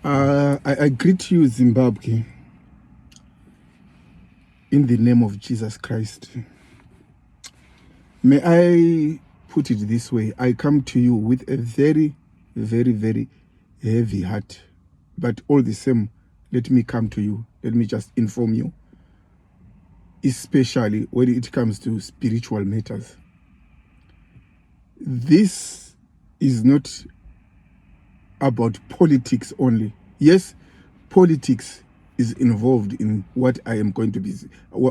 I greet you, Zimbabwe, in the name of Jesus Christ. May I put it this way? I come to you with a very, very, very heavy heart. But all the same, let me come to you. Let me just inform you, especially when it comes to spiritual matters. This is not about politics only. Yes, politics is involved in what I am going to be,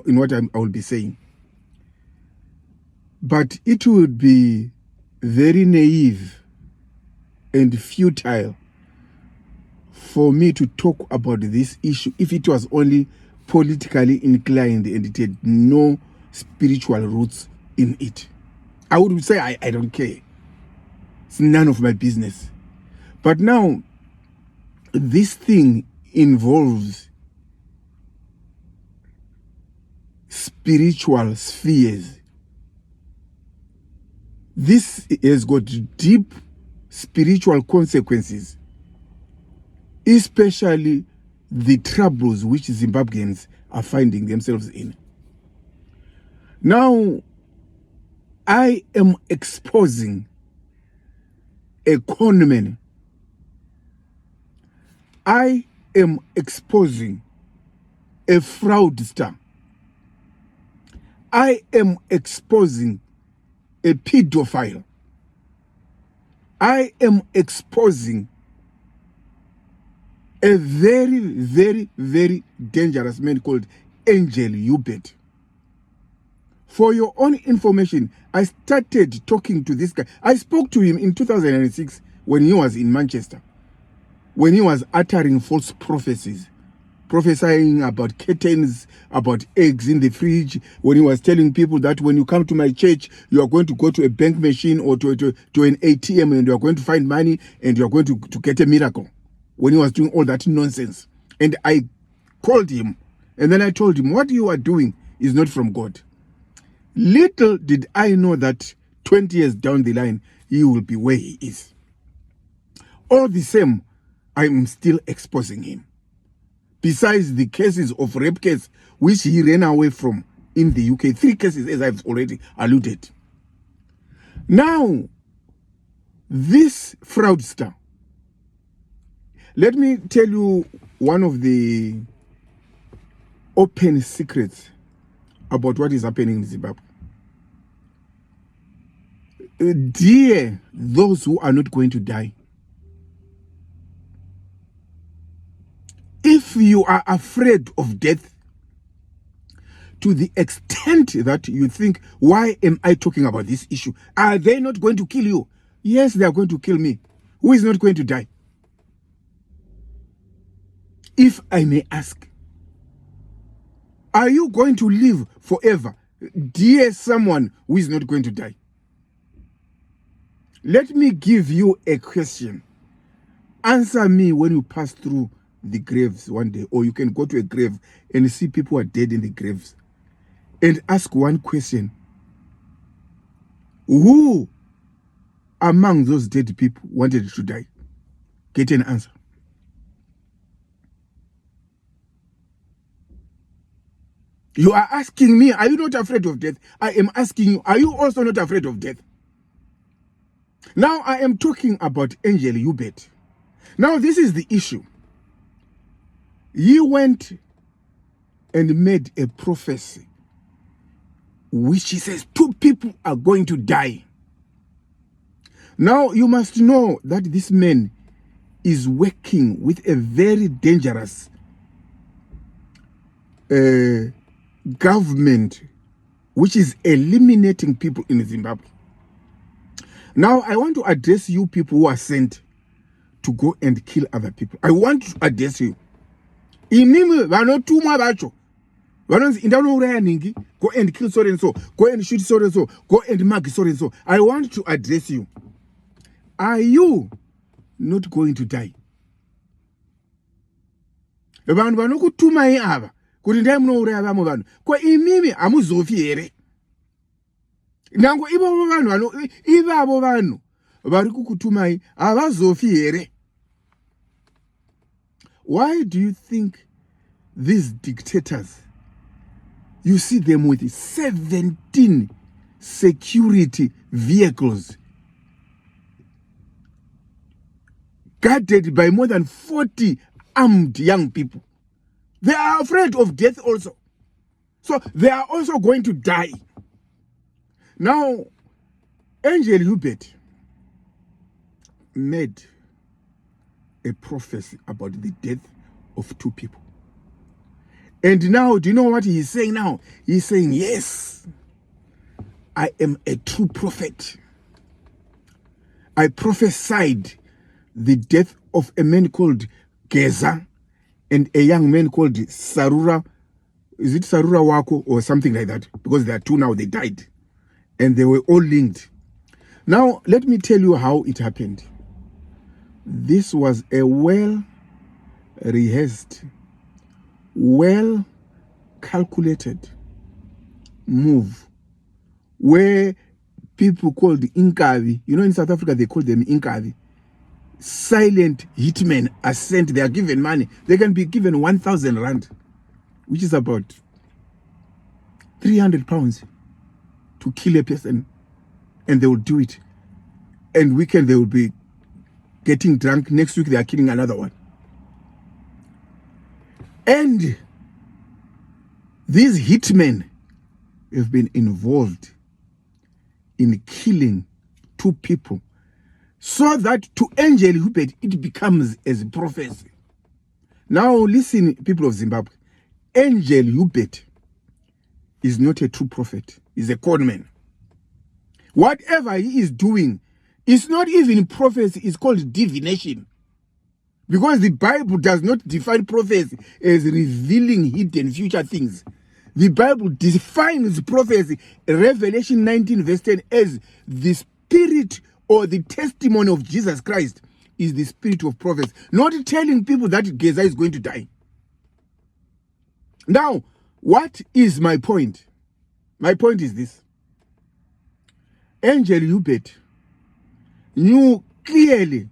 in what I will be saying. But it would be very naive and futile for me to talk about this issue if it was only politically inclined and it had no spiritual roots in it. I would say I don't care. It's none of my business. But now, this thing involves spiritual spheres. This has got deep spiritual consequences, especially the troubles which Zimbabweans are finding themselves in. Now, I am exposing a conman. I am exposing a fraudster. I am exposing a pedophile. I am exposing a very, very, very dangerous man called Angel Uebert. For your own information, I started talking to this guy. I spoke to him in 2006 when he was in Manchester, when he was uttering false prophecies, prophesying about curtains, about eggs in the fridge, when he was telling people that when you come to my church, you are going to go to a bank machine or to an ATM and you are going to find money and you are going to get a miracle. When he was doing all that nonsense. And I called him and then I told him, what you are doing is not from God. Little did I know that 20 years down the line, he will be where he is. All the same, I am still exposing him. Besides the cases of rape case, which he ran away from in the UK. 3 cases, as I've already alluded. Now, this fraudster, let me tell you one of the open secrets about what is happening in Zimbabwe. Dear those who are not going to die, if you are afraid of death to the extent that you think, why am I talking about this issue? Are they not going to kill you? Yes, they are going to kill me. Who is not going to die? If I may ask, are you going to live forever? Dear someone who is not going to die. Let me give you a question. Answer me when you pass through the graves one day, or you can go to a grave and see people are dead in the graves, and ask one question. Who among those dead people wanted to die? Get an answer. You are asking me, are you not afraid of death? I am asking you, are you also not afraid of death? Now I am talking about Angel Uebert. Now this is the issue. He went and made a prophecy which he says 2 people are going to die. Now you must know that this man is working with a very dangerous government which is eliminating people in Zimbabwe. Now I want to address you people who are sent to go and kill other people. I want to address you. Imimi vanotumwa vacho vanonzi indanouraya ningi, go and kill so and so, go and shoot so and so, go and mug so and so. I want to address you. Are you not going to die? Vanhu vanokutumai ava kuti ndai munouraya vamwe vanhu, ko imimi hamuzofi here? Nango ivavo vanhu vari kukutumai havazofi here? why do you think these dictators, you see them with 17 security vehicles guarded by more than 40 armed young people? They are afraid of death also. So they are also going to die. Now, Angel Uebert made a prophecy about the death of 2 people. And now, do you know what he is saying now? He's saying, yes, I am a true prophet. I prophesied the death of a man called Geza and a young man called Sarura. Is it Sarura Wako or something like that? Because there are 2 now, they died. And they were all linked. Now, let me tell you how it happened. This was a well-rehearsed, well-calculated move where people called Inkavi, you know, in South Africa they call them Inkavi, silent hitmen are sent. They are given money. They can be given 1,000 rand, which is about 300 pounds, to kill a person, and they will do it. And weekend they will be getting drunk. Next week they are killing another one. And these hitmen have been involved in killing 2 people, so that to Angel Uebert it becomes as a prophecy. Now listen, people of Zimbabwe, Angel Uebert is not a true prophet. He's a conman. Whatever he is doing is not even prophecy, it's called divination. Because the Bible does not define prophecy as revealing hidden future things. The Bible defines prophecy, Revelation 19 verse 10, as the spirit or the testimony of Jesus Christ is the spirit of prophecy. Not telling people that Geza is going to die. Now, what is my point? My point is this. Angel Uebert knew clearly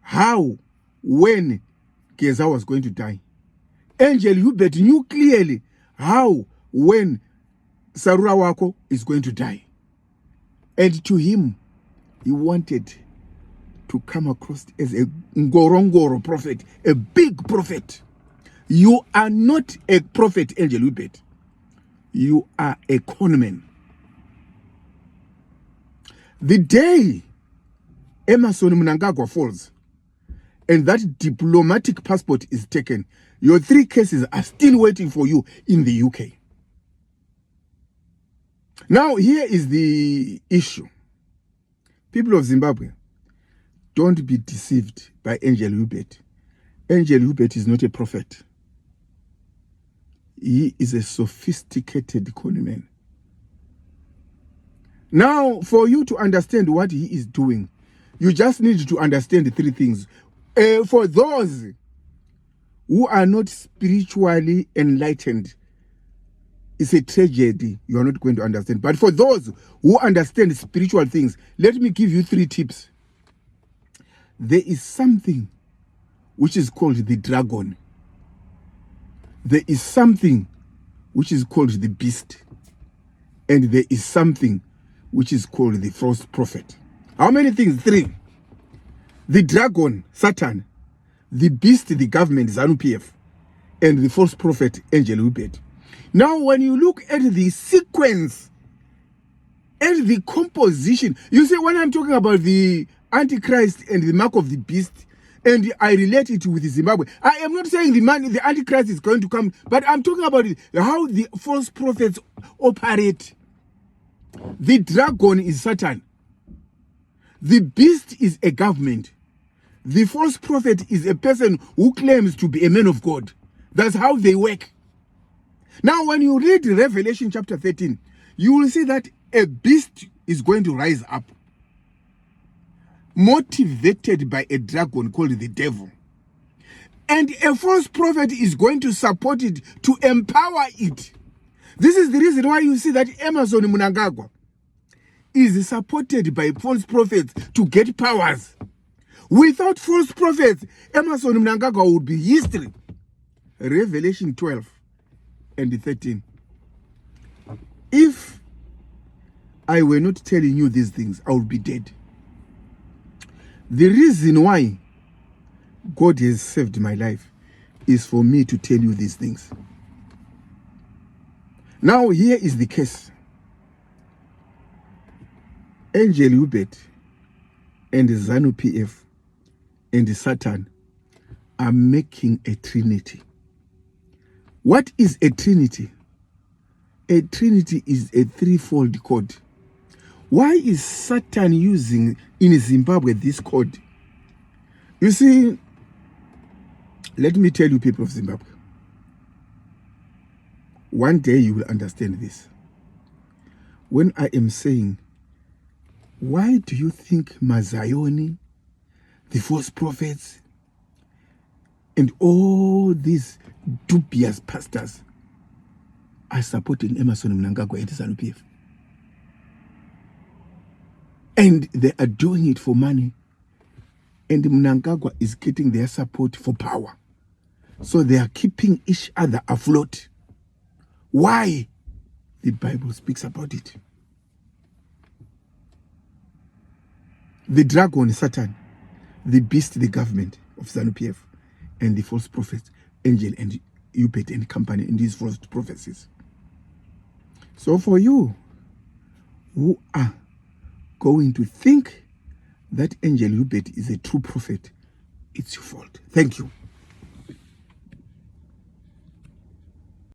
how, when Geza was going to die. Angel Uebert knew clearly how, when Sarura Wako is going to die. And to him, he wanted to come across as a Ngorongoro prophet, a big prophet. You are not a prophet, Angel Uebert. You are a conman. The day Emmerson Mnangagwa falls and that diplomatic passport is taken, your 3 cases are still waiting for you in the UK. Now, here is the issue. People of Zimbabwe, don't be deceived by Angel Uebert. Angel Uebert is not a prophet. He is a sophisticated conman. Now, for you to understand what he is doing, you just need to understand the 3 things. For those who are not spiritually enlightened, it's a tragedy. You are not going to understand. But for those who understand spiritual things, let me give you 3 tips. There is something which is called the dragon. There is something which is called the beast. And there is something which is called the false prophet. How many things? 3. The dragon, Satan. The beast, the government, ZANU-PF. And the false prophet, Angel Uebert. Now, when you look at the sequence and the composition, you see, when I'm talking about the Antichrist and the mark of the beast, and I relate it with Zimbabwe, I am not saying the Antichrist is going to come, but I'm talking about how the false prophets operate. The dragon is Satan. The beast is a government. The false prophet is a person who claims to be a man of God. That's how they work. Now, when you read Revelation chapter 13, you will see that a beast is going to rise up, motivated by a dragon called the devil. And a false prophet is going to support it, to empower it. This is the reason why you see that Emmerson Mnangagwa is supported by false prophets to get powers. Without false prophets, Emerson Mnangagwa would be history. Revelation 12 and 13. If I were not telling you these things, I would be dead. The reason why God has saved my life is for me to tell you these things. Now, here is the case. Angel Uebert and ZANU-PF and Satan are making a trinity. What is a trinity? A trinity is a threefold code. Why is Satan using in Zimbabwe this code? You see, let me tell you, people of Zimbabwe, one day you will understand this. When I am saying, why do you think Mazayoni, the false prophets, and all these dubious pastors are supporting Emerson Mnangagwa and ZANU-PF? And they are doing it for money. And Mnangagwa is getting their support for power. So they are keeping each other afloat. Why? The Bible speaks about it. The dragon, Satan, the beast, the government of ZANU-PF, and the false prophets, Angel and Uebert and company in these false prophecies. So for you who are going to think that Angel Uebert is a true prophet, it's your fault. Thank you.